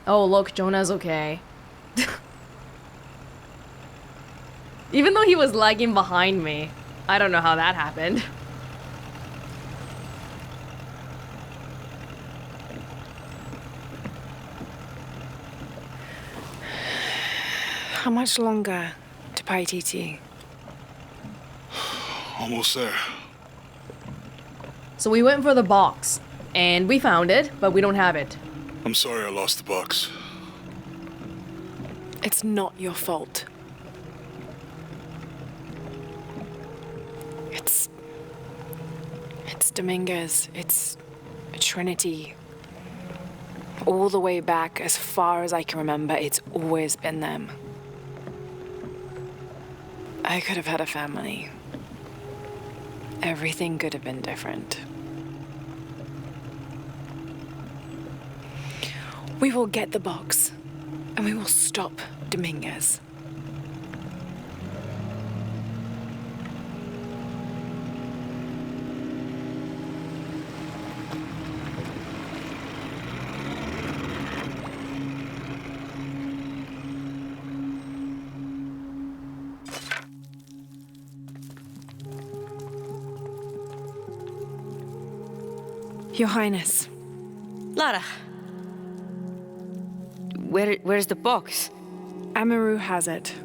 Oh, look, Jonah's okay. Even though he was lagging behind me. I don't know how that happened. How much longer to Paititi? Almost there. So we went for the box, and we found it, but we don't have it. I'm sorry I lost the box. It's not your fault. It's Dominguez. It's a Trinity. All the way back, as far as I can remember, it's always been them. I could have had a family. Everything could have been different. We will get the box, and we will stop Dominguez. Your Highness. Lara. Where's the box? Amaru has it.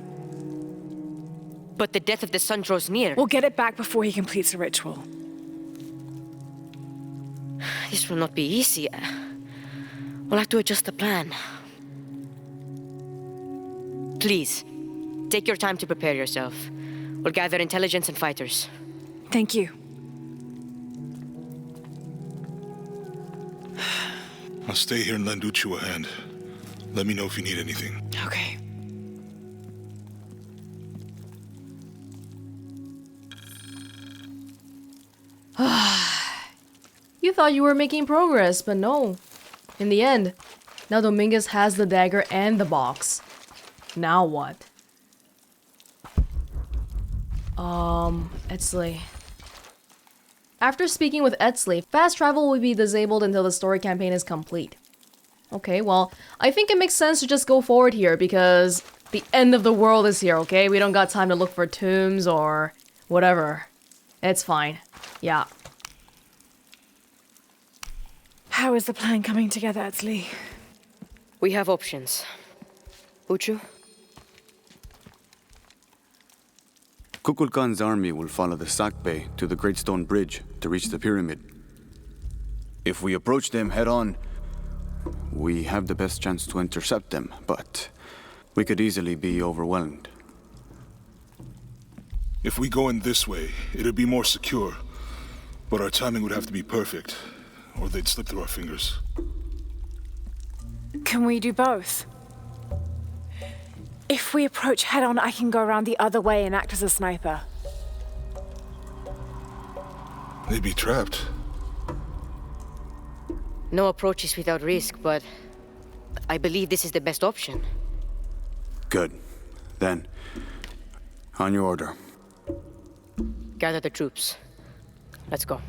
But the death of the sun draws near. We'll get it back before he completes the ritual. This will not be easy. We'll have to adjust the plan. Please, take your time to prepare yourself. We'll gather intelligence and fighters. Thank you. I'll stay here and lend Uchu a hand. Let me know if you need anything. Okay. You thought you were making progress, but no. In the end, now Dominguez has the dagger and the box. Now what? Etzli. After speaking with Etzli, fast travel will be disabled until the story campaign is complete. Okay, well, I think it makes sense to just go forward here because the end of the world is here, okay? We don't got time to look for tombs or whatever. It's fine. Yeah. How is the plan coming together, Etzli? We have options. Uchu? Kukulkan's army will follow the Sakbe to the Great Stone Bridge to reach the pyramid. If we approach them head-on, we have the best chance to intercept them, but we could easily be overwhelmed. If we go in this way, it'd be more secure. But our timing would have to be perfect, or they'd slip through our fingers. Can we do both? If we approach head-on, I can go around the other way and act as a sniper. They'd be trapped. No approach is without risk, but I believe this is the best option. Good. Then, on your order. Gather the troops. Let's go.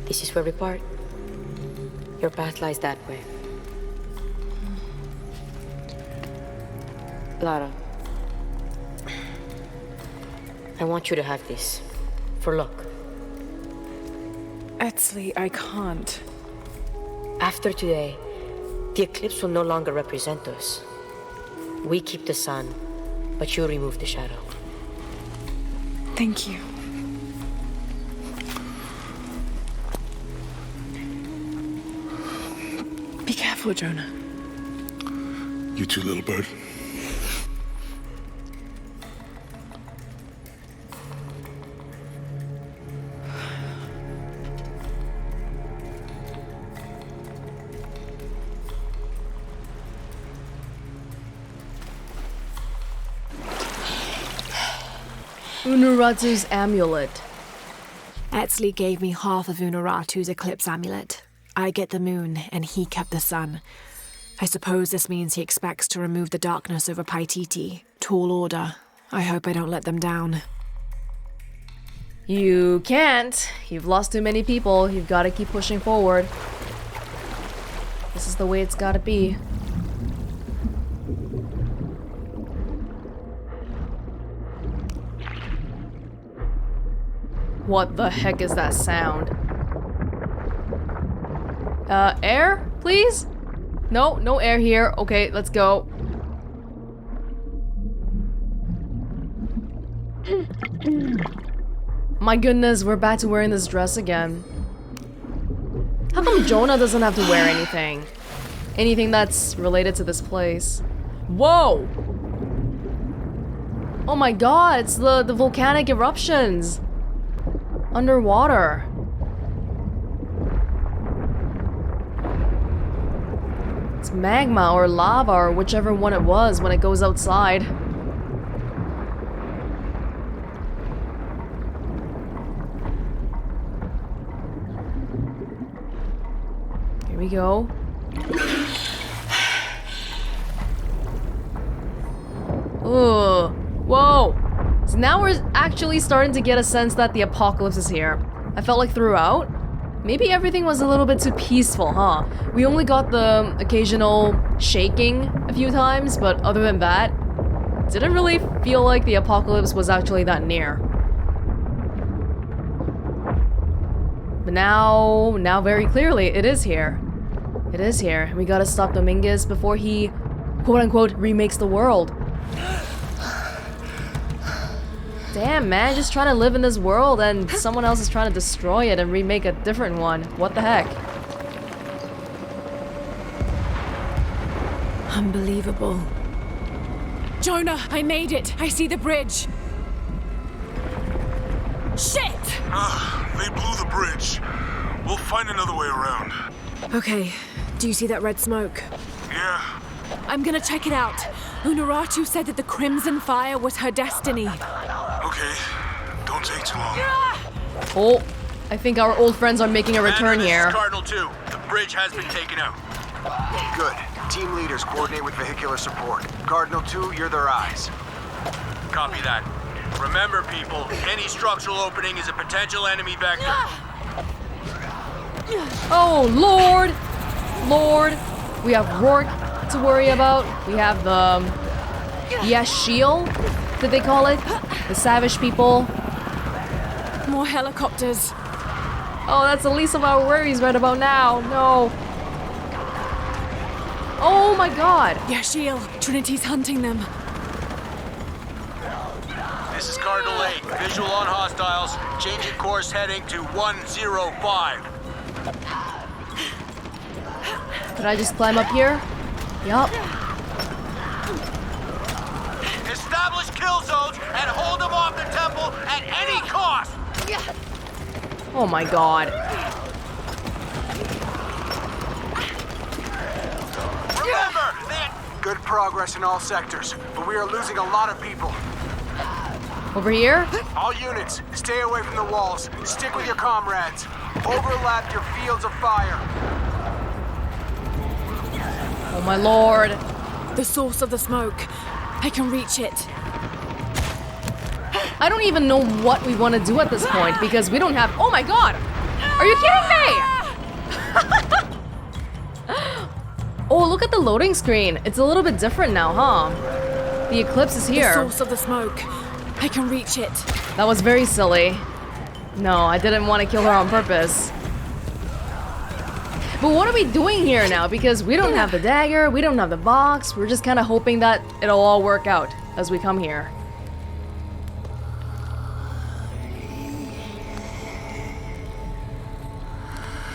This is where we part. Your path lies that way. Lara, I want you to have this. For luck. Etzli, I can't. After today, the eclipse will no longer represent us. We keep the sun, but you remove the shadow. Thank you. Be careful, Jonah. You too, little bird. Unuratu's amulet. Etzli gave me half of Unuratu's eclipse amulet. I get the moon, and he kept the sun. I suppose this means he expects to remove the darkness over Paititi. Tall order. I hope I don't let them down. You can't. You've lost too many people. You've got to keep pushing forward. This is the way it's got to be. What the heck is that sound? Air, please? No, no air here. Okay, let's go. My goodness, we're back to wearing this dress again. How come Jonah doesn't have to wear anything? Anything that's related to this place? Whoa! Oh my god, it's the volcanic eruptions. Underwater. It's magma or lava or whichever one it was when it goes outside. Here we go. Ugh. Whoa. So now we're actually starting to get a sense that the apocalypse is here. I felt like throughout, maybe everything was a little bit too peaceful, huh? We only got the occasional shaking a few times, but other than that, didn't really feel like the apocalypse was actually that near. But now very clearly, it is here. It is here. We gotta stop Dominguez before he, quote-unquote, remakes the world. Damn, man, just trying to live in this world and someone else is trying to destroy it and remake a different one. What the heck? Unbelievable. Jonah, I made it. I see the bridge. Shit! They blew the bridge. We'll find another way around. Okay, do you see that red smoke? Yeah. I'm gonna check it out. Unuratu said that the Crimson Fire was her destiny. Okay. Don't take too long. Oh, I think our old friends are making a return This is here. Cardinal 2. The bridge has been taken out. Good. Team leaders coordinate with vehicular support. Cardinal 2, you're their eyes. Copy that. Remember, people, any structural opening is a potential enemy vector. Oh, Lord! Lord! We have Rourke to worry about. We have the... Yashil, did they call it? The savage people. More helicopters. Oh, that's the least of our worries right about now. No. Oh my god. Yashiel, Trinity's hunting them. This is Cardinal 8. Visual on hostiles. Changing course heading to 105. Could I just climb up here? Yup. Establish kill zones and hold them off the temple at any cost. Oh my god. Remember, Good progress in all sectors, but we are losing a lot of people. Over here? All units, stay away from the walls. Stick with your comrades. Overlap your fields of fire. Oh my lord. The source of the smoke. I can reach it. I don't even know what we want to do at this point because we don't have... Oh my god! Are you kidding me? Oh, look at the loading screen. It's a little bit different now, huh? The eclipse is The here. source of the smoke. I can reach it. That was very silly. No, I didn't want to kill her on purpose. But what are we doing here now? Because we don't have the dagger, we don't have the box. We're just kind of hoping that it'll all work out as we come here.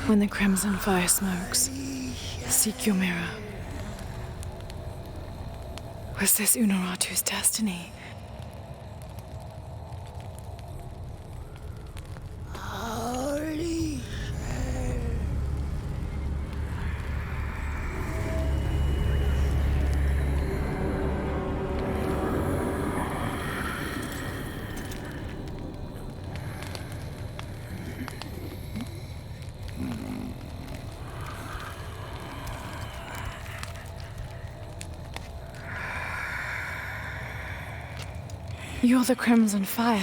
When the Crimson Fire smokes, seek your mirror. Was this Unuratu's destiny? You're the Crimson Fire.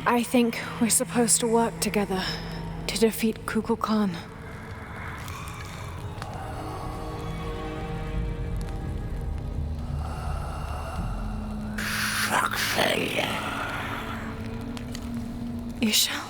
I think we're supposed to work together to defeat Kukul Khan. Ishal?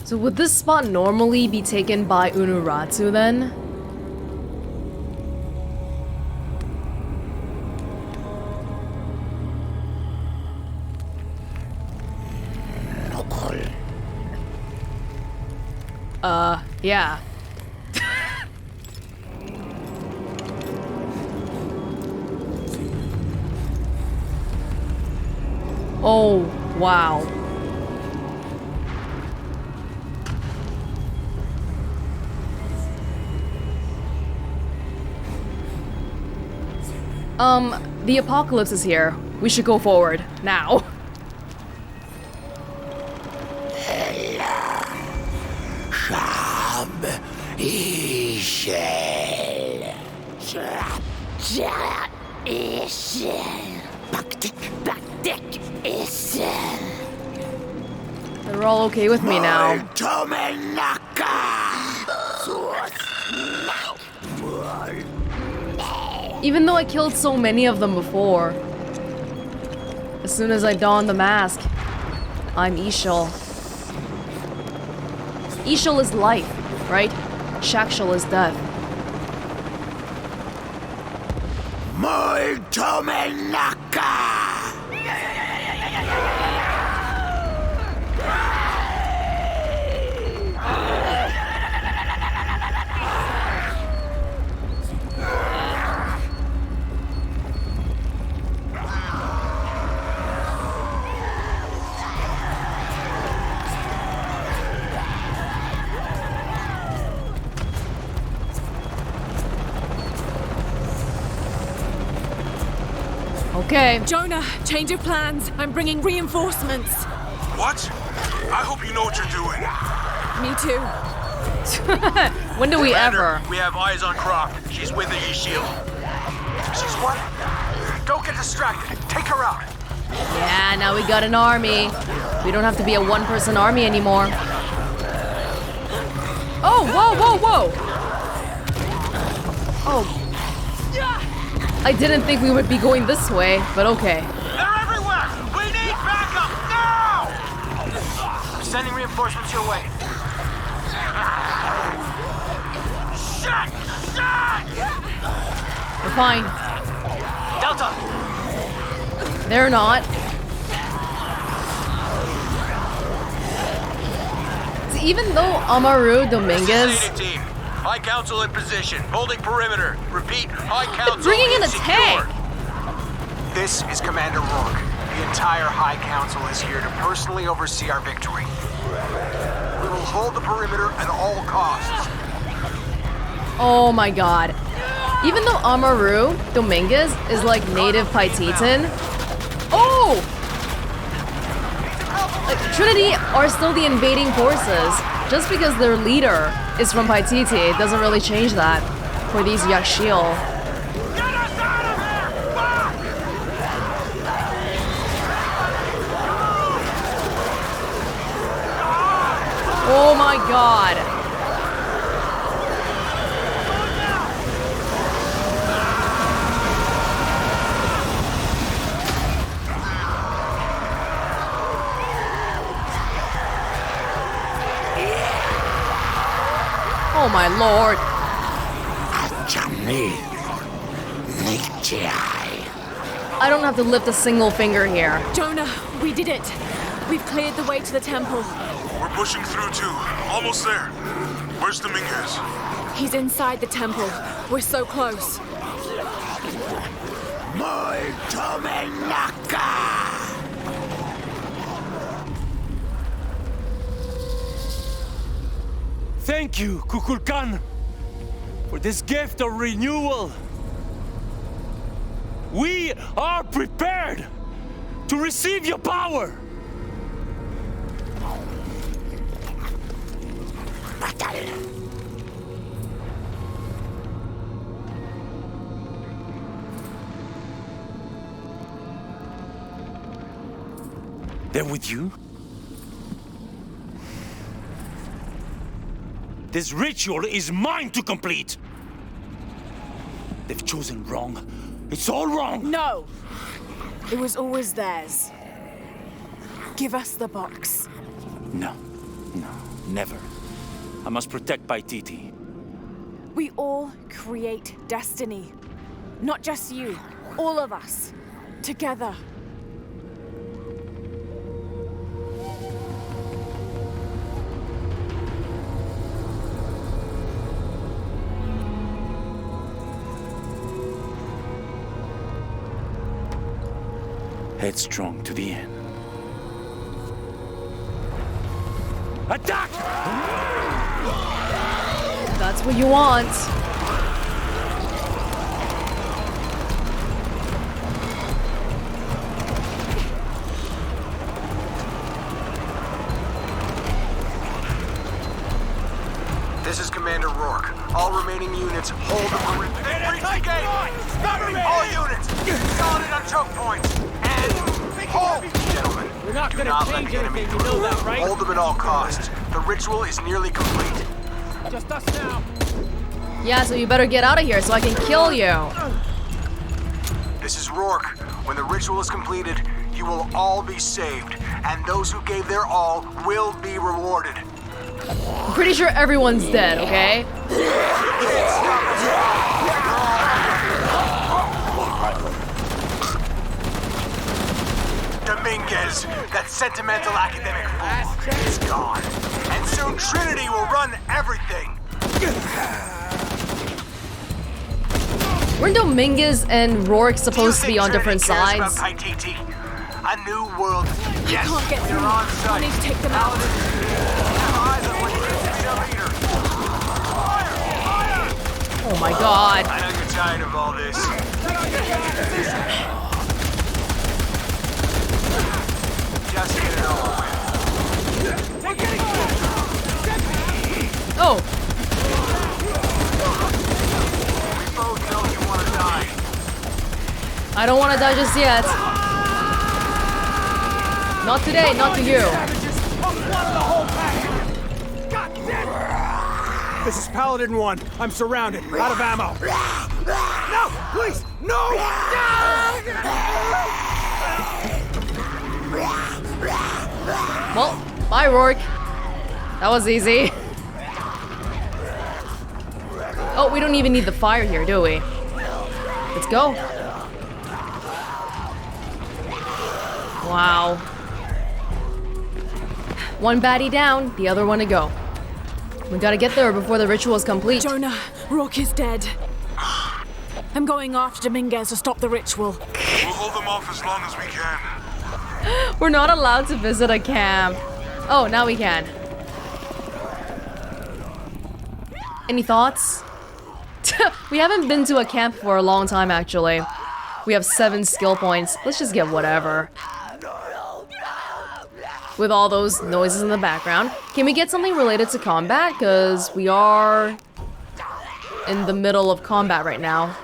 So would this spot normally be taken by Unuratsu then? Yeah. Oh, wow. The apocalypse is here. We should go forward, now. They're all okay with me now. Even though I killed so many of them before. As soon as I don the mask, I'm Ishal. Ishal is life, right? Shakshal is death. Okay. Jonah, change of plans. I'm bringing reinforcements. What? I hope you know what you're doing. Me too. When do we Commander, ever? we have eyes on Croft. She's with the shield. She's what? Don't get distracted. Take her out. Yeah, now we got an army. We don't have to be a one-person army anymore. Oh, whoa, whoa, whoa! Oh. I didn't think we would be going this way, but okay. They're everywhere! We need backup now! I'm sending reinforcements your way. Shit! Shit! We're fine. Delta! They're not. So even though Amaru Dominguez Data team. High Council in position. Holding perimeter. Repeat, High Council bringing in a insecure. tank. This is Commander Rourke. The entire High Council is here to personally oversee our victory. We will hold the perimeter at all costs. Oh my god. Even though Amaru Dominguez is like native Paititan. Oh! Like, Trinity are still the invading forces. Just because their leader is from Paititi, it doesn't really change that for these Yaxil. Get us out of here! Fuck! Oh my god. Oh my lord. I don't have to lift a single finger here. Jonah, we did it. We've cleared the way to the temple. We're pushing through too. Almost there. Where's Dominguez? He's inside the temple. We're so close. Thank Thank you, Kukulkan, for this gift of renewal. We are prepared to receive your power. They're with you? This ritual is mine to complete! They've chosen wrong. It's all wrong! No! It was always theirs. Give us the box. No, never. I must protect Paititi. We all create destiny. Not just you. All of us. Together. Headstrong to the end. Attack! That's what you want. This is Commander Rourke. All remaining units hold the perimeter. Breach the gate! All units, solid on choke points. And hold! Gentlemen, We're not do gonna not change let the enemy anything, you know that, right? Hold them at all costs. The ritual is nearly complete. Just us now. Yeah, so you better get out of here so I can kill you. This is Rourke. When the ritual is completed, you will all be saved, and those who gave their all will be rewarded. I'm pretty sure everyone's dead, okay? Dominguez, that sentimental academic fool, is gone. And soon Trinity will run everything. Weren't Dominguez and Rourke supposed to be on different Trinity cares sides? about Paititi? A new world. Yes, can't get you're through. on I site. need to take them out. Have eyes on what you can see the leader. Fire! Fire! Oh my god. I know you're tired of all this. Just get it over with. Oh, We both know you want to die. I don't want to die just yet. Not today, not to you. This is Paladin 1. I'm surrounded. Out of ammo. No! Please! No! Well, bye, Rourke. That was easy. Oh, we don't even need the fire here, do we? Let's go. Wow. One baddie down, the other one to go. We gotta get there before the ritual is complete. Jonah, Rourke is dead. I'm going after Dominguez to stop the ritual. We'll hold them off as long as we can. We're not allowed to visit a camp. Oh, now we can. Any thoughts? We haven't been to a camp for a long time, actually. We have 7 skill points. Let's just get whatever. With all those noises in the background. Can we get something related to combat? Because we are in the middle of combat right now.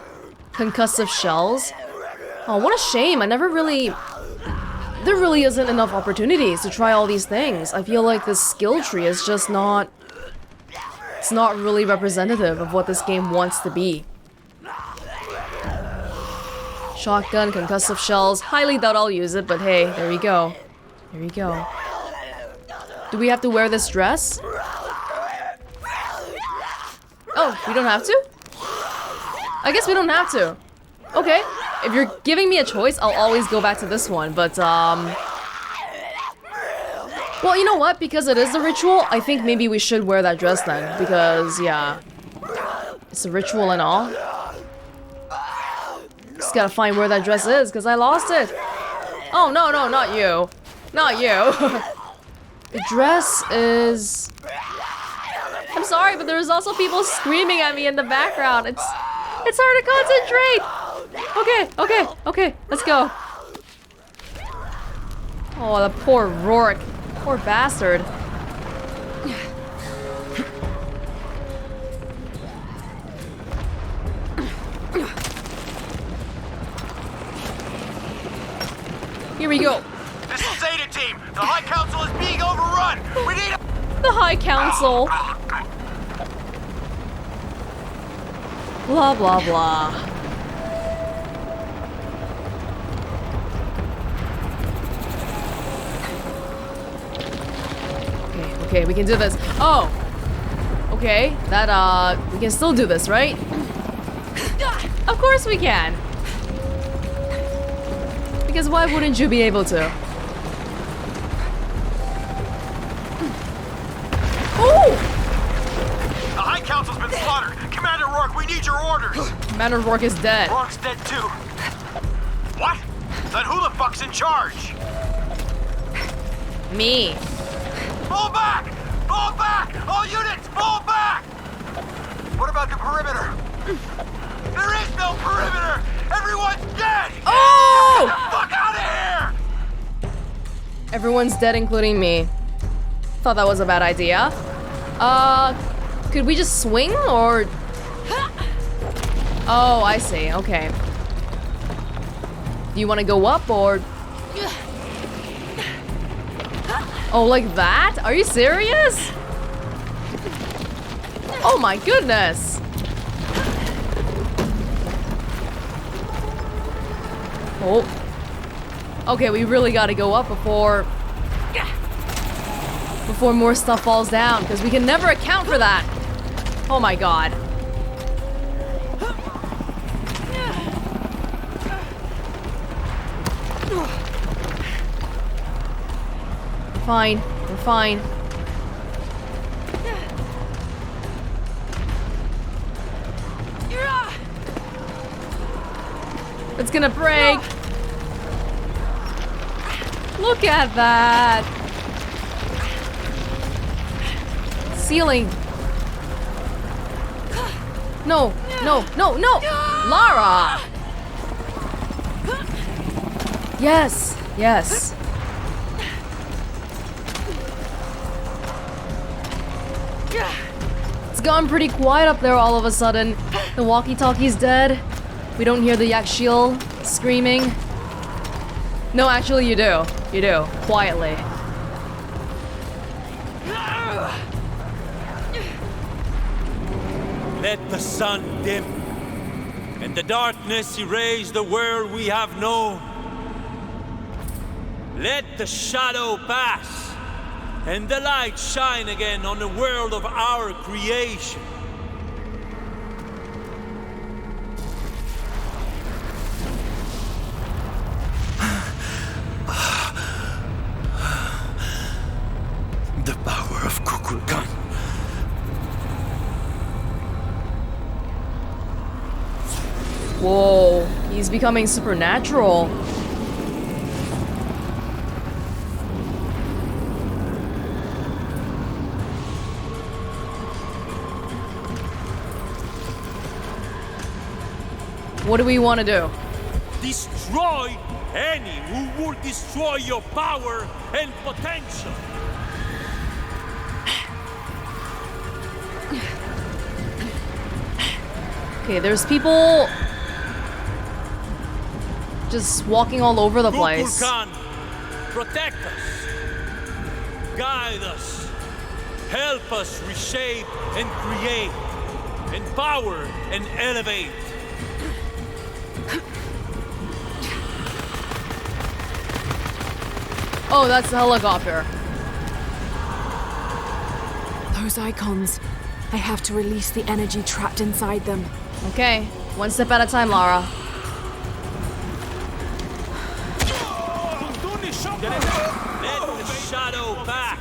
Concussive shells. Oh, what a shame. I never really... There really isn't enough opportunities to try all these things. I feel like this skill tree is just not... It's not really representative of what this game wants to be. Shotgun, concussive shells. Highly doubt I'll use it, but hey, there you go. There you go. Do we have to wear this dress? Oh, we don't have to? I guess we don't have to. Okay, if you're giving me a choice, I'll always go back to this one, but well, you know what? Because it is a ritual, I think maybe we should wear that dress then. Because, yeah. It's a ritual and all. Just gotta find where that dress is, because I lost it. Oh, no, no, not you. Not you. The dress is... I'm sorry, but there's also people screaming at me in the background. It's hard to concentrate. Okay, let's go. Oh, the poor Rourke. Poor bastard. Here we go. This is Zeta Team. The High Council is being overrun. We need The High Council. Blah, blah, blah. Okay, we can do this. Oh! Okay, that, we can still do this, right? Of course we can! Because why wouldn't you be able to? Oh! The High Council's been slaughtered. Commander Rourke, we need your orders. Commander Rourke is dead. Rourke's dead too. What? Then who the fuck's in charge? Me. Fall back! Fall back! All units, fall back! What about the perimeter? There is no perimeter! Everyone's dead! Oh! Get the fuck out of here! Everyone's dead, including me. Thought that was a bad idea. Could we just swing, or... Oh, I see, okay. Do you want to go up, or... Oh, like that? Are you serious? Oh my goodness! Oh. Okay, we really gotta go up before more stuff falls down, because we can never account for that. Oh my god. Fine, we're fine. It's gonna break. Look at that. Ceiling. No, no, no, no! Lara! Yes, yes. It's gone pretty quiet up there all of a sudden. The walkie-talkie's dead. We don't hear the Yakshil screaming. No, actually you do. You do. Quietly. Let the sun dim, and the darkness erase the world we have known. Let the shadow pass, and the light shine again on the world of our creation. The power of Kukulkan. Whoa, he's becoming supernatural. What do we want to do? Destroy any who would destroy your power and potential. Okay, there's people just walking all over the place. Kukulkan, protect us, guide us, help us reshape and create, empower and elevate. Oh, that's the helicopter. Those icons. I have to release the energy trapped inside them. Okay, one step at a time, Lara. Let the shadow pass,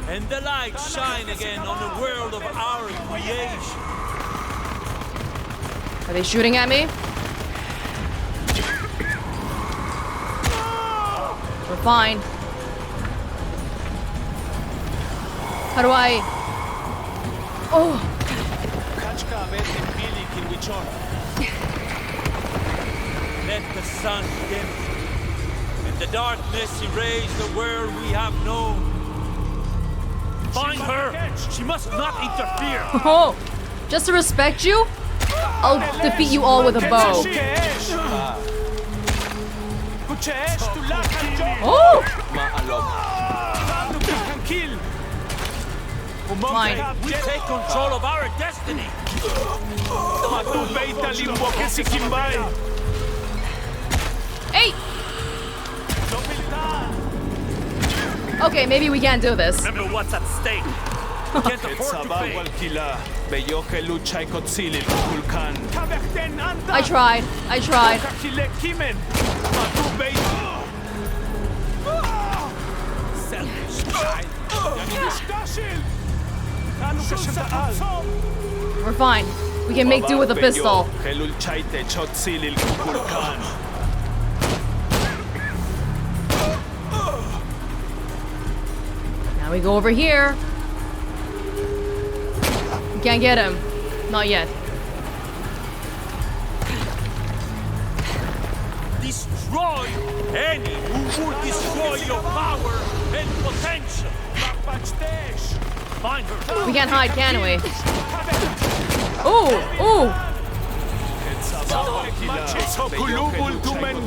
and the light shine again on the world of our creation. Are they shooting at me? We're fine. Oh. Let the sun dim, and the darkness erase the world we have known. Find her! She must not interfere! Oh, just to respect you, I'll defeat you all with a bow. Oh! Fine. We take control of our destiny! Hey! Okay, maybe we can't do this. Remember what's at stake. We can't afford to fail. I tried. I tried. Selfish child. We're fine. We can make do with a pistol. Now we go over here. We can't get him. Not yet. Destroy any who would destroy your power and potential. Find her. We can't hide, can we? Ooh, ooh.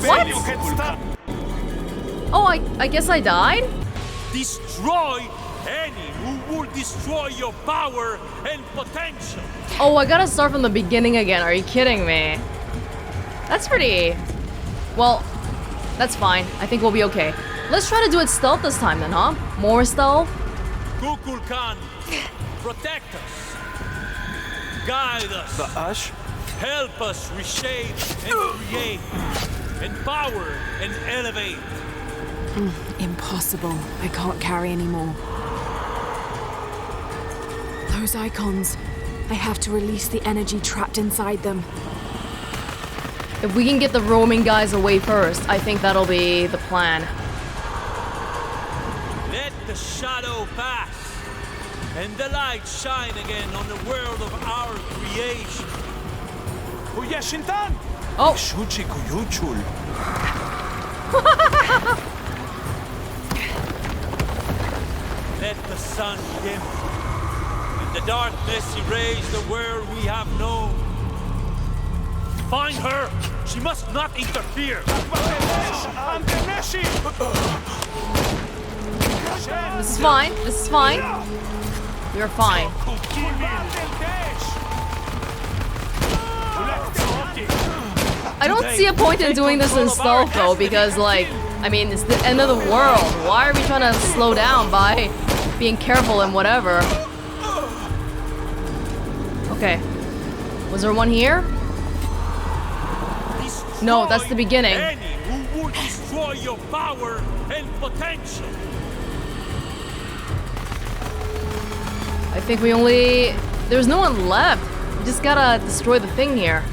What? Oh, I guess I died? Destroy any who would destroy your power and potential. Oh, I gotta start from the beginning again. Are you kidding me? That's pretty... Well, that's fine. I think we'll be okay. Let's try to do it stealth this time then, huh? More stealth? Kukulkan, protect us. Guide us. The Ash? Help us reshape and create. Empower and elevate. Impossible. I can't carry anymore. Those icons. I have to release the energy trapped inside them. If we can get the roaming guys away first, I think that'll be the plan. Let the shadow pass, and the light shine again on the world of our creation. Oh! Let the sun dim, and the darkness erase the world we have known. Find her! She must not interfere! This is fine. This is fine. We're fine. I don't see a point in doing this in stealth though, because like, I mean, it's the end of the world. Why are we trying to slow down by being careful and whatever? Okay. Was there one here? No, that's the beginning. Any who would destroy your power and potential. I think we only... There's no one left. We just gotta destroy the thing here.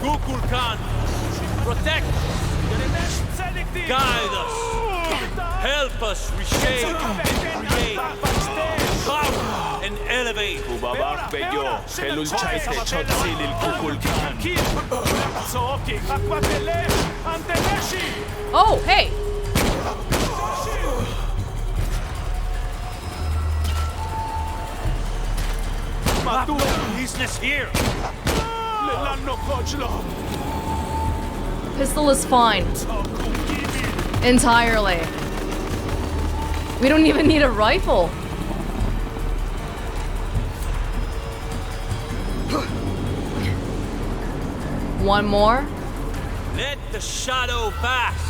Kukulkan, protect us. Guide us. Help us reshape and create. Power and elevate. Oh, hey! Business here. Pistol is fine. Entirely. We don't even need a rifle. One more. Let the shadow pass,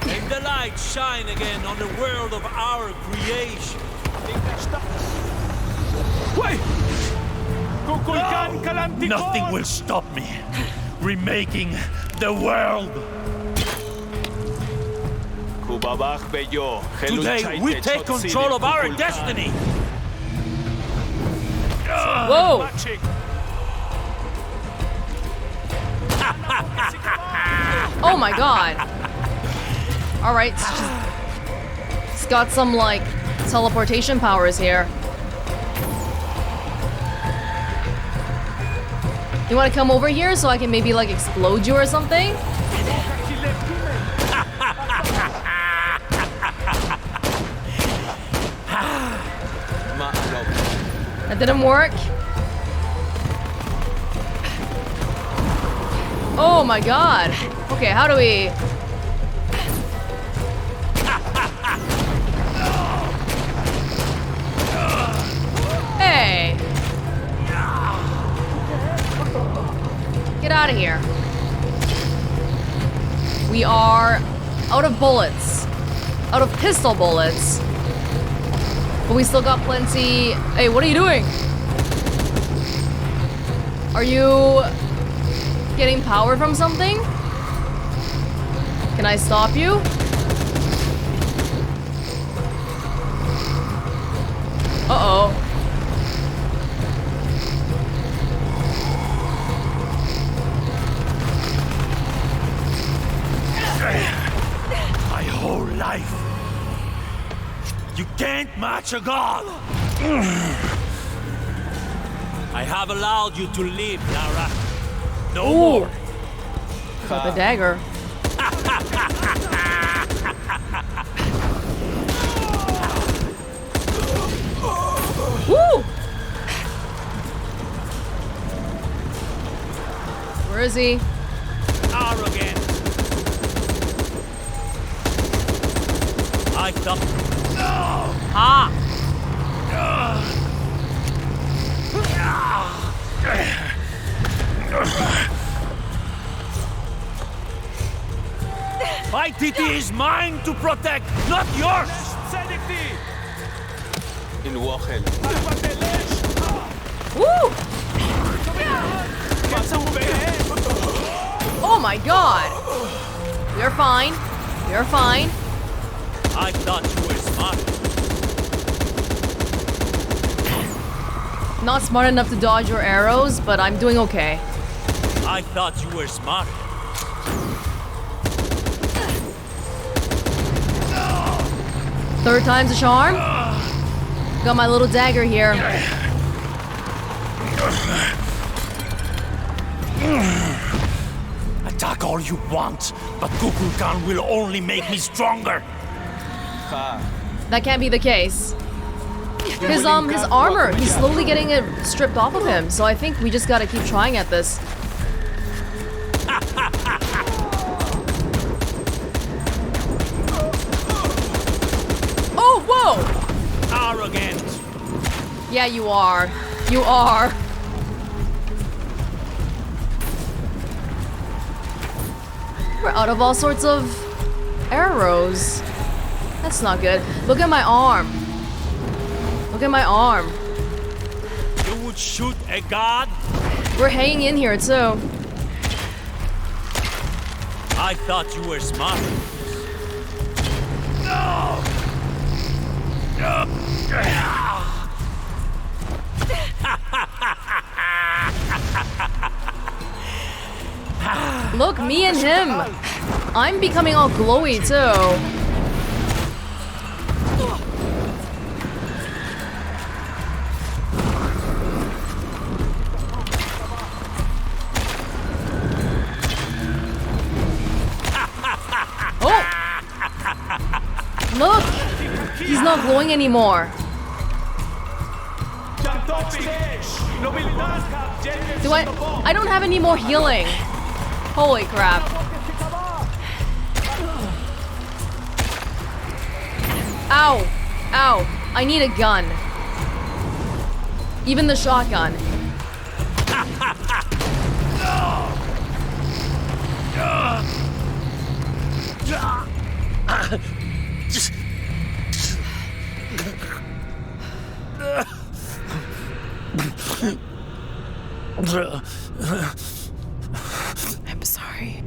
and the light shine again on the world of our creation. Nothing will stop me. Remaking the world. Today we take control of our destiny. Whoa! Oh my god. Alright, it's got some, like, teleportation powers here. You wanna come over here so I can maybe, like, explode you or something? That didn't work. Oh my god. Okay, how do we... Hey! Get out of here. We are out of bullets. Out of pistol bullets. But we still got plenty... Hey, what are you doing? Are you getting power from something? Can I stop you? Uh-oh. My whole life. You can't match a god! I have allowed you to live, Lara. No more. Got the dagger. Woo! Where is he? Arrogant. I thought... Ha! My titty is mine to protect, not yours! In Wochen. Woo! Oh my god! You're fine. You're fine. I thought you were smart. Not smart enough to dodge your arrows, but I'm doing okay. I thought you were smart. Third time's a charm. Got my little dagger here. Attack all you want, but Kukulkan will only make me stronger. That can't be the case. His armor, he's slowly getting it stripped off of him, so I think we just gotta keep trying at this. Oh, whoa! Arrogant. Yeah, you are. You are. We're out of all sorts of arrows. That's not good. Look at my arm. Look at my arm. You would shoot a god? We're hanging in here too. I thought you were smart. Look, me and him. I'm becoming all glowy too. Look! He's not glowing anymore. I don't have any more healing. Holy crap. Ow! Ow! I need a gun. Even the shotgun. I'm sorry.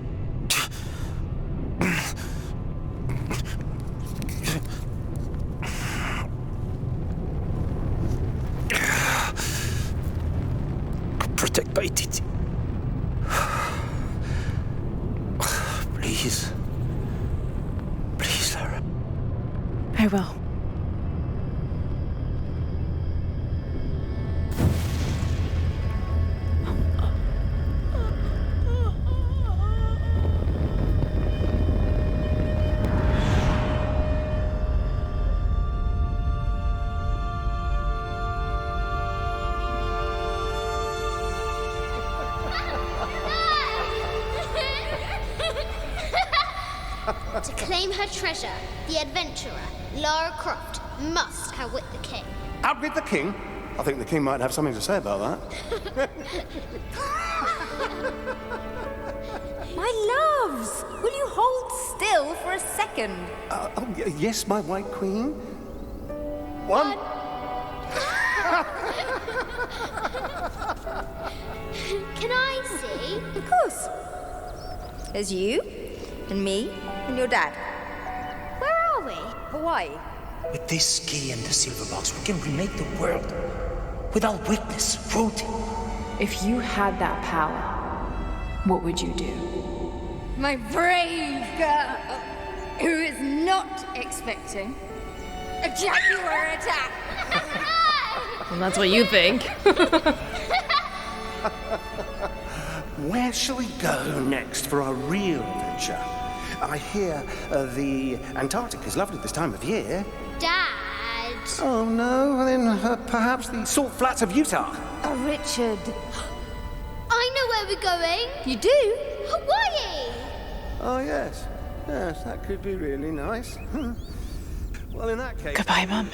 Protect my titty. I will. To claim her treasure, the adventurer, Lara Croft, must outwit the king. Outwit the king? I think the king might have something to say about that. My loves, will you hold still for a second? Yes, my white queen. One. Can I see? Of course. There's you, and me, and your dad. Where are we? Hawaii. With this key and the silver box, we can remake the world without weakness, cruelty. If you had that power, what would you do? My brave girl, who is not expecting a jaguar attack. And that's what you think. Where shall we go next for our real adventure? I hear the Antarctic is lovely this time of year. Dad! Oh no, then perhaps the salt flats of Utah. Oh, Richard. I know where we're going. You do? Hawaii! Oh yes, yes, that could be really nice. Well, in that case... Goodbye, Mum.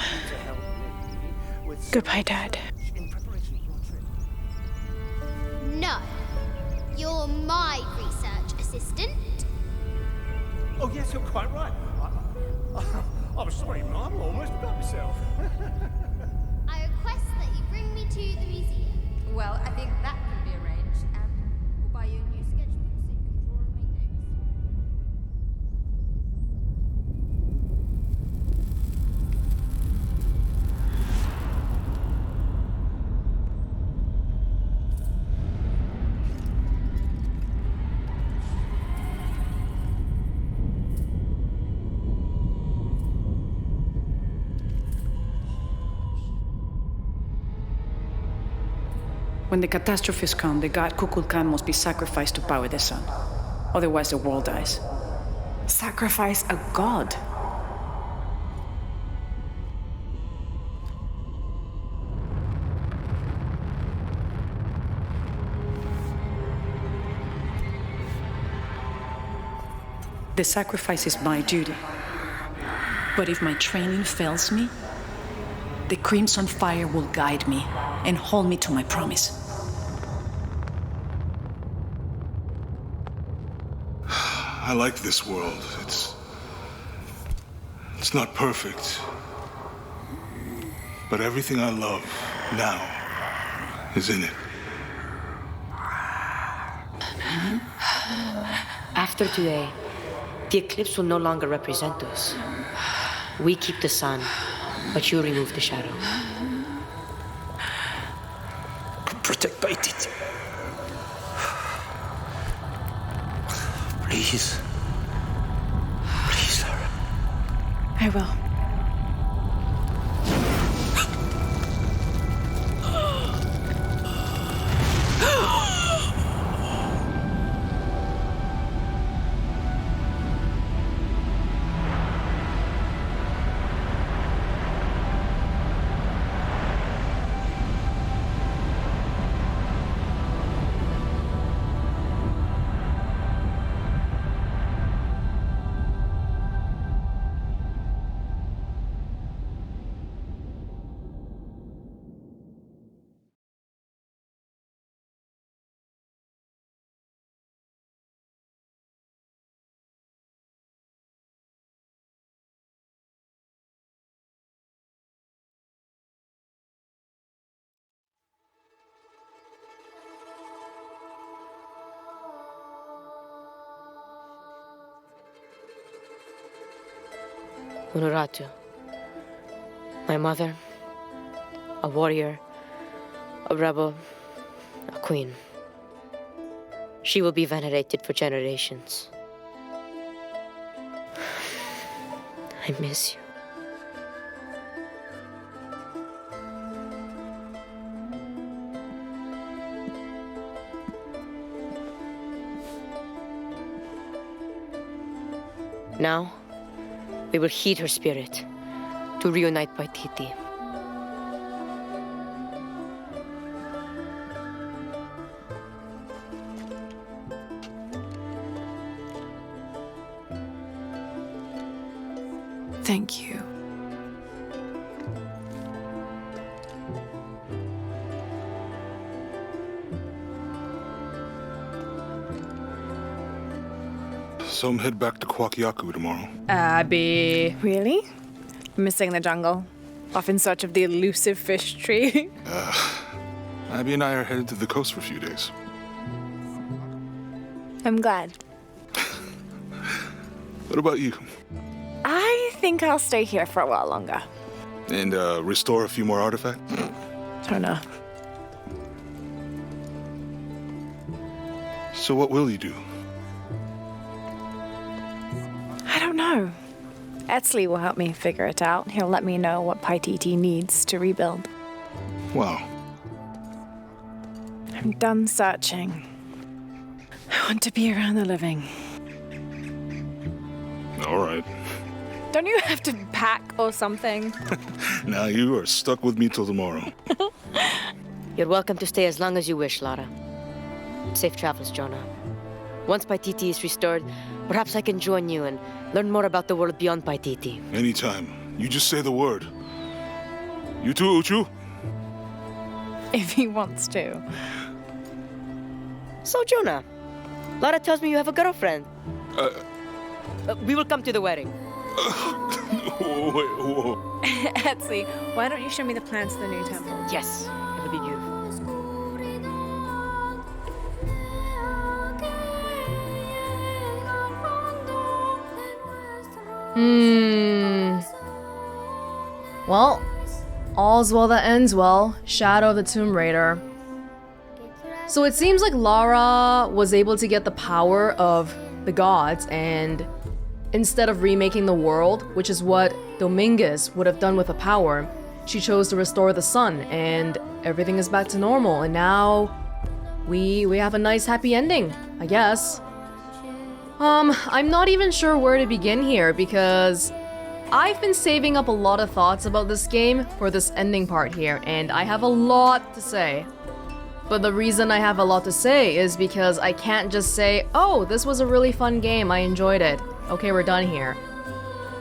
Goodbye, Dad. No. You're my research assistant. Oh yes, you're quite right. I'm sorry, Mum, I almost forgot myself. I request that you bring me to the museum. Well, I think that can be arranged, and we'll buy you a new sketchbook so you can draw and make notes. When the catastrophes come, the god Kukulkan must be sacrificed to power the sun. Otherwise, the world dies. Sacrifice a god? The sacrifice is my duty. But if my training fails me, the Crimson Fire will guide me and hold me to my promise. I like this world. It's not perfect. But everything I love now is in it. After today, the eclipse will no longer represent us. We keep the sun, but you remove the shadow. Protect by it. Please. Please, Lara. I will. Unuratu, my mother, a warrior, a rebel, a queen. She will be venerated for generations. I miss you. Now, we will heed her spirit to reunite Paititi. Thank you. So I'm head back to Kwakyaku tomorrow. Abby. Really? Missing the jungle? Off in search of the elusive fish tree? Abby and I are headed to the coast for a few days. I'm glad. What about you? I think I'll stay here for a while longer. And restore a few more artifacts? Don't know. So what will you do? I don't know. Etzli will help me figure it out. He'll let me know what Paititi needs to rebuild. Wow. I'm done searching. I want to be around the living. All right. Don't you have to pack or something? Now you are stuck with me till tomorrow. You're welcome to stay as long as you wish, Lara. Safe travels, Jonah. Once Paititi is restored, perhaps I can join you and learn more about the world beyond Paititi. Anytime. You just say the word. You too, Uchu? If he wants to. So, Jonah, Lara tells me you have a girlfriend. We will come to the wedding. Whoa. Etzli, why don't you show me the plans to the new temple? Yes, it will be beautiful. Well, all's well that ends well. Shadow of the Tomb Raider. So it seems like Lara was able to get the power of the gods, and instead of remaking the world, which is what Dominguez would have done with the power, she chose to restore the sun, and everything is back to normal, and now we have a nice happy ending, I guess. I'm not even sure where to begin here, because I've been saving up a lot of thoughts about this game for this ending part here, and I have a lot to say. But the reason I have a lot to say is because I can't just say, oh, this was a really fun game, I enjoyed it. Okay, we're done here.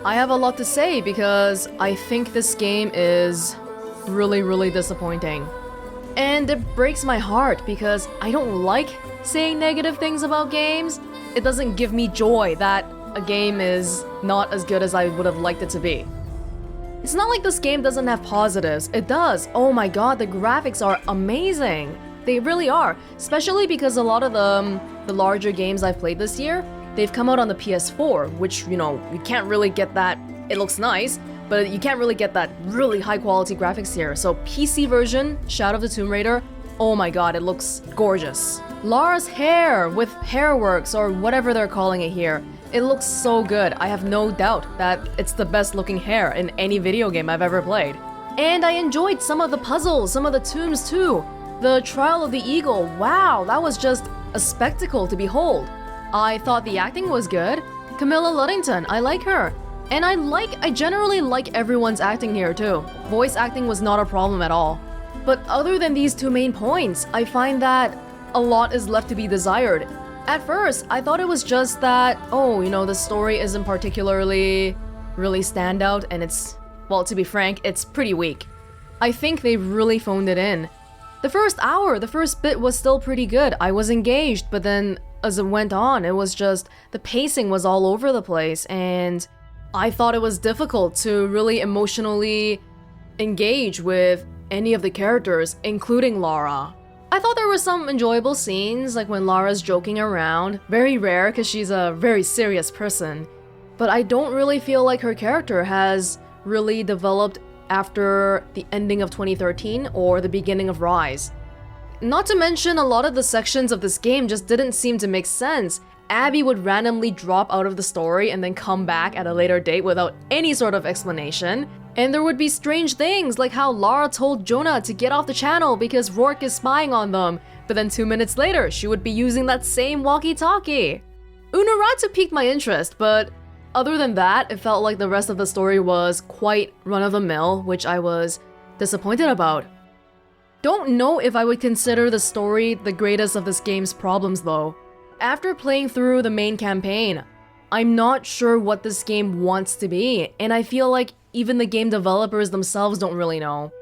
I have a lot to say because I think this game is really, really disappointing. And it breaks my heart because I don't like saying negative things about games. It doesn't give me joy that a game is not as good as I would have liked it to be. It's not like this game doesn't have positives. It does. Oh my god, the graphics are amazing. They really are. Especially because a lot of the larger games I've played this year, they've come out on the PS4, which, you know, you can't really get that. It looks nice, but you can't really get that really high quality graphics here. So PC version, Shadow of the Tomb Raider, oh my god, it looks gorgeous. Lara's hair with hairworks or whatever they're calling it here, it looks so good. I have no doubt that it's the best looking hair in any video game I've ever played. And I enjoyed some of the puzzles, some of the tombs too. The Trial of the Eagle, wow, that was just a spectacle to behold. I thought the acting was good. Camilla Luddington, I like her. And I generally like everyone's acting here too. Voice acting was not a problem at all. But other than these two main points, I find that a lot is left to be desired. At first, I thought it was just that, oh, you know, the story isn't particularly really standout and it's, well, to be frank, it's pretty weak. I think they really phoned it in. The first hour, the first bit was still pretty good. I was engaged, but then as it went on, it was just, the pacing was all over the place, and I thought it was difficult to really emotionally engage with any of the characters, including Lara. I thought there were some enjoyable scenes, like when Lara's joking around, very rare because she's a very serious person, but I don't really feel like her character has really developed after the ending of 2013 or the beginning of Rise. Not to mention, a lot of the sections of this game just didn't seem to make sense. Abby would randomly drop out of the story and then come back at a later date without any sort of explanation. And there would be strange things like how Lara told Jonah to get off the channel because Rourke is spying on them, but then 2 minutes later she would be using that same walkie-talkie. Unuratu piqued my interest, but other than that, it felt like the rest of the story was quite run-of-the-mill, which I was disappointed about. Don't know if I would consider the story the greatest of this game's problems though. After playing through the main campaign, I'm not sure what this game wants to be, and I feel like even the game developers themselves don't really know.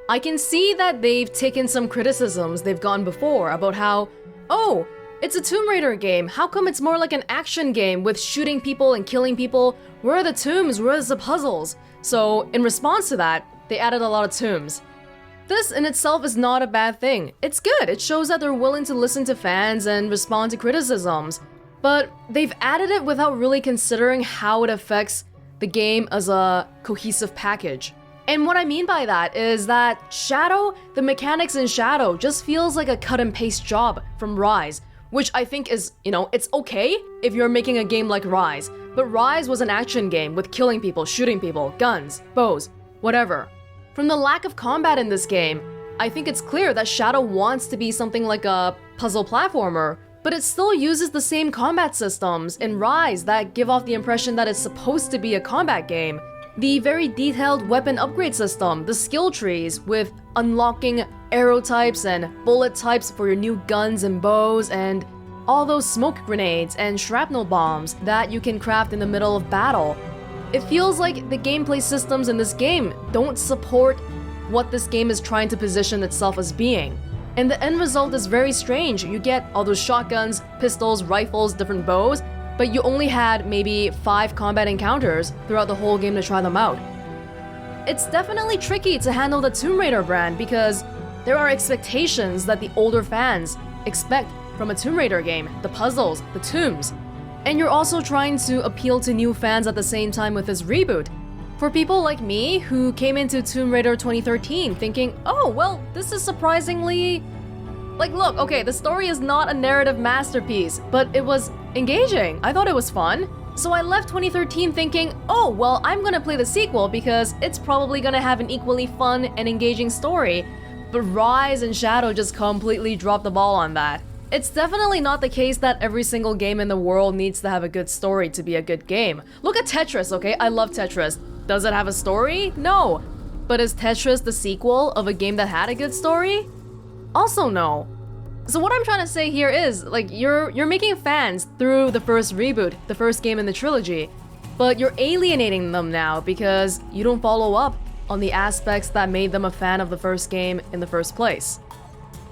I can see that they've taken some criticisms they've gotten before about how, oh, it's a Tomb Raider game, how come it's more like an action game with shooting people and killing people? Where are the tombs? Where's the puzzles? So, in response to that, they added a lot of tombs. This in itself is not a bad thing. It's good, it shows that they're willing to listen to fans and respond to criticisms. But they've added it without really considering how it affects the game as a cohesive package. And what I mean by that is that Shadow, the mechanics in Shadow just feels like a cut and paste job from Rise, which I think is, it's okay if you're making a game like Rise, but Rise was an action game with killing people, shooting people, guns, bows, whatever. From the lack of combat in this game, I think it's clear that Shadow wants to be something like a puzzle platformer, but it still uses the same combat systems in Rise that give off the impression that it's supposed to be a combat game. The very detailed weapon upgrade system, the skill trees with unlocking arrow types and bullet types for your new guns and bows, and all those smoke grenades and shrapnel bombs that you can craft in the middle of battle. It feels like the gameplay systems in this game don't support what this game is trying to position itself as being. And the end result is very strange. You get all those shotguns, pistols, rifles, different bows, but you only had maybe 5 combat encounters throughout the whole game to try them out. It's definitely tricky to handle the Tomb Raider brand because there are expectations that the older fans expect from a Tomb Raider game, the puzzles, the tombs. And you're also trying to appeal to new fans at the same time with this reboot. For people like me who came into Tomb Raider 2013 thinking, oh, well, this is surprisingly... Like, look, okay, the story is not a narrative masterpiece, but it was engaging. I thought it was fun. So I left 2013 thinking, oh, well, I'm gonna play the sequel because it's probably gonna have an equally fun and engaging story. But Rise and Shadow just completely dropped the ball on that. It's definitely not the case that every single game in the world needs to have a good story to be a good game. Look at Tetris, okay? I love Tetris. Does it have a story? No. But is Tetris the sequel of a game that had a good story? Also no. So what I'm trying to say here is, like, you're making fans through the first reboot, the first game in the trilogy, but you're alienating them now because you don't follow up on the aspects that made them a fan of the first game in the first place.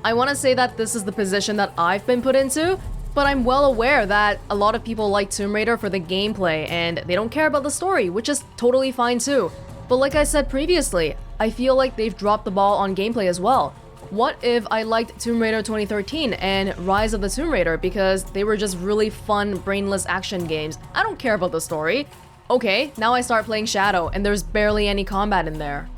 I want to say that this is the position that I've been put into, but I'm well aware that a lot of people like Tomb Raider for the gameplay and they don't care about the story, which is totally fine too. But like I said previously, I feel like they've dropped the ball on gameplay as well. What if I liked Tomb Raider 2013 and Rise of the Tomb Raider because they were just really fun, brainless action games? I don't care about the story. Okay, now I start playing Shadow and there's barely any combat in there.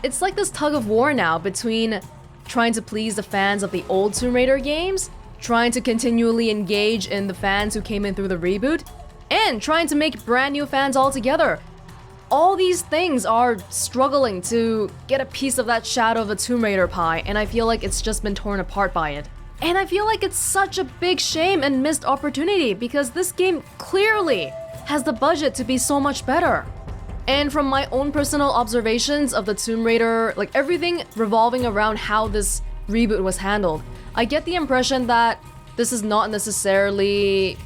It's like this tug of war now between trying to please the fans of the old Tomb Raider games, trying to continually engage in the fans who came in through the reboot, and trying to make brand new fans altogether. All these things are struggling to get a piece of that Shadow of the Tomb Raider pie, and I feel like it's just been torn apart by it. And I feel like it's such a big shame and missed opportunity because this game clearly has the budget to be so much better. And from my own personal observations of the Tomb Raider, like everything revolving around how this reboot was handled, I get the impression that this is not necessarily...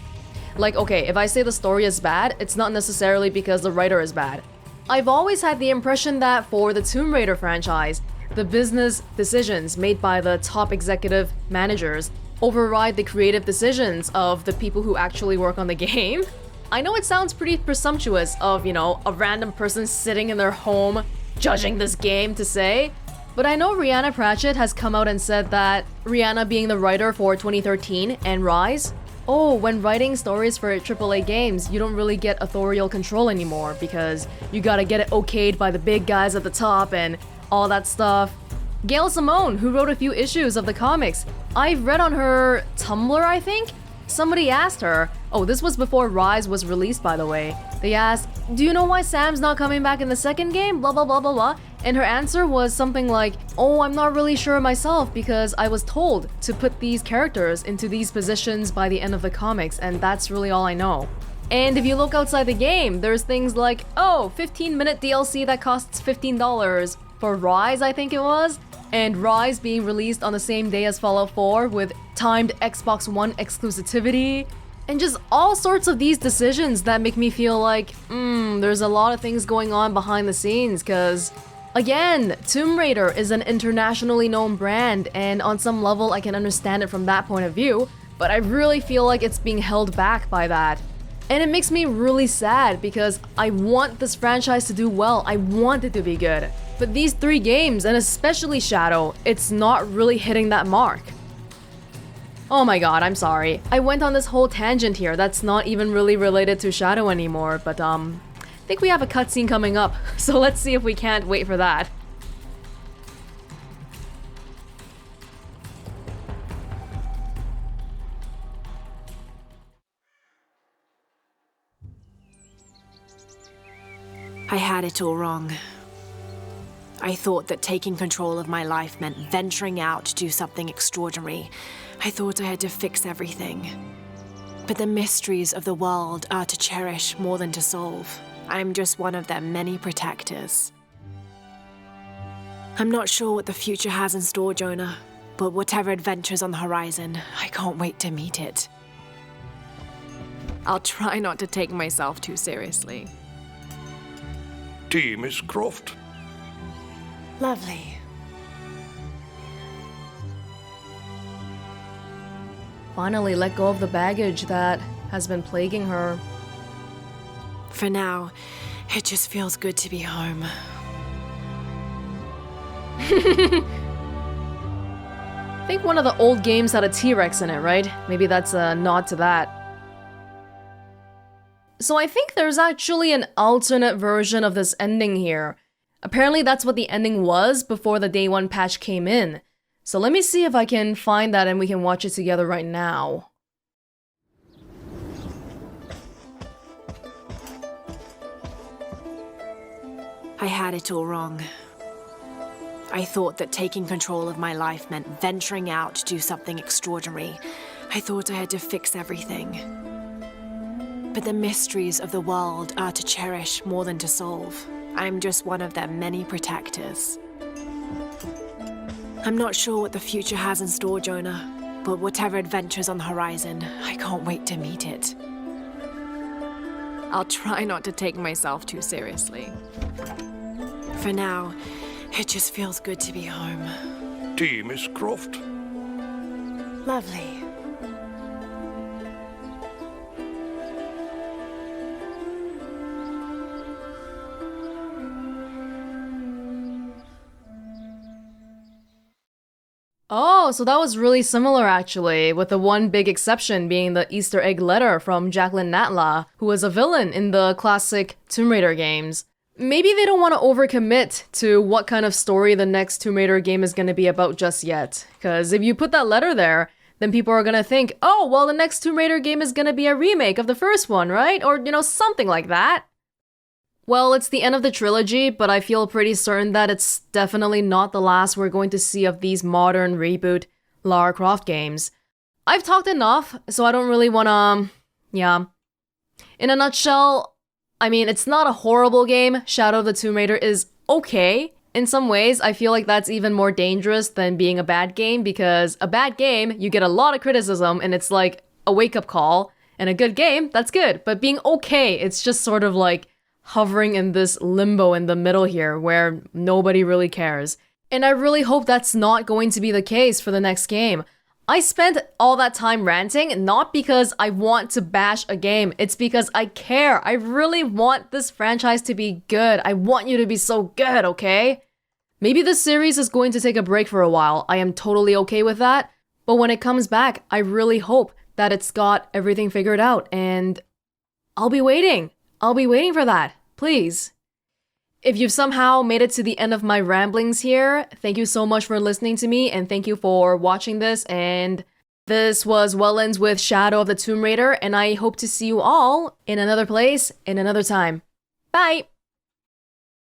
Like, okay, if I say the story is bad, it's not necessarily because the writer is bad. I've always had the impression that for the Tomb Raider franchise, the business decisions made by the top executive managers override the creative decisions of the people who actually work on the game. I know it sounds pretty presumptuous of, a random person sitting in their home judging this game to say, but I know Rhianna Pratchett has come out and said that, Rhianna being the writer for 2013 and Rise, oh, when writing stories for AAA games, you don't really get authorial control anymore because you gotta get it okayed by the big guys at the top and all that stuff. Gail Simone, who wrote a few issues of the comics, I've read on her Tumblr, I think? Somebody asked her, oh, this was before Rise was released, by the way. They asked, do you know why Sam's not coming back in the second game? Blah, blah, blah, blah, blah. And her answer was something like, oh, I'm not really sure myself because I was told to put these characters into these positions by the end of the comics, and that's really all I know. And if you look outside the game, there's things like, oh, 15-minute DLC that costs $15 for Rise, I think it was, and Rise being released on the same day as Fallout 4 with timed Xbox One exclusivity, and just all sorts of these decisions that make me feel like, there's a lot of things going on behind the scenes, cause again, Tomb Raider is an internationally known brand, and on some level I can understand it from that point of view, but I really feel like it's being held back by that. And it makes me really sad because I want this franchise to do well, I want it to be good. But these 3 games, and especially Shadow, it's not really hitting that mark. Oh my god, I'm sorry. I went on this whole tangent here that's not even really related to Shadow anymore, but I think we have a cutscene coming up, so let's see if we can't wait for that. I had it all wrong. I thought that taking control of my life meant venturing out to do something extraordinary. I thought I had to fix everything. But the mysteries of the world are to cherish more than to solve. I'm just one of their many protectors. I'm not sure what the future has in store, Jonah, but whatever adventure's on the horizon, I can't wait to meet it. I'll try not to take myself too seriously. Tea, Miss Croft. Lovely. Finally let go of the baggage that has been plaguing her. For now, it just feels good to be home. I think one of the old games had a T-Rex in it, right? Maybe that's a nod to that. So I think there's actually an alternate version of this ending here. Apparently that's what the ending was before the Day 1 patch came in. So let me see if I can find that and we can watch it together right now. I had it all wrong. I thought that taking control of my life meant venturing out to do something extraordinary. I thought I had to fix everything. But the mysteries of the world are to cherish more than to solve. I'm just one of their many protectors. I'm not sure what the future has in store, Jonah, but whatever adventure's on the horizon, I can't wait to meet it. I'll try not to take myself too seriously. For now, it just feels good to be home. Tea, Miss Croft. Lovely. Oh, so that was really similar actually, with the one big exception being the Easter egg letter from Jacqueline Natla, who was a villain in the classic Tomb Raider games. Maybe they don't want to overcommit to what kind of story the next Tomb Raider game is going to be about just yet. Because if you put that letter there, then people are going to think, oh, well, the next Tomb Raider game is going to be a remake of the first one, right? Or, you know, something like that. Well, it's the end of the trilogy, but I feel pretty certain that it's definitely not the last we're going to see of these modern reboot Lara Croft games. I've talked enough, so I don't really wanna... yeah. In a nutshell, I mean, it's not a horrible game. Shadow of the Tomb Raider is okay. In some ways, I feel like that's even more dangerous than being a bad game, because a bad game, you get a lot of criticism, and it's like a wake-up call, and a good game, that's good. But being okay, it's just sort of like hovering in this limbo in the middle here where nobody really cares. And I really hope that's not going to be the case for the next game. I spent all that time ranting not because I want to bash a game, it's because I care. I really want this franchise to be good. I want you to be so good, okay? Maybe this series is going to take a break for a while. I am totally okay with that. But when it comes back, I really hope that it's got everything figured out, and I'll be waiting. I'll be waiting for that, please. If you've somehow made it to the end of my ramblings here, thank you so much for listening to me, and thank you for watching this, and this was Welonz with Shadow of the Tomb Raider, and I hope to see you all in another place, in another time. Bye!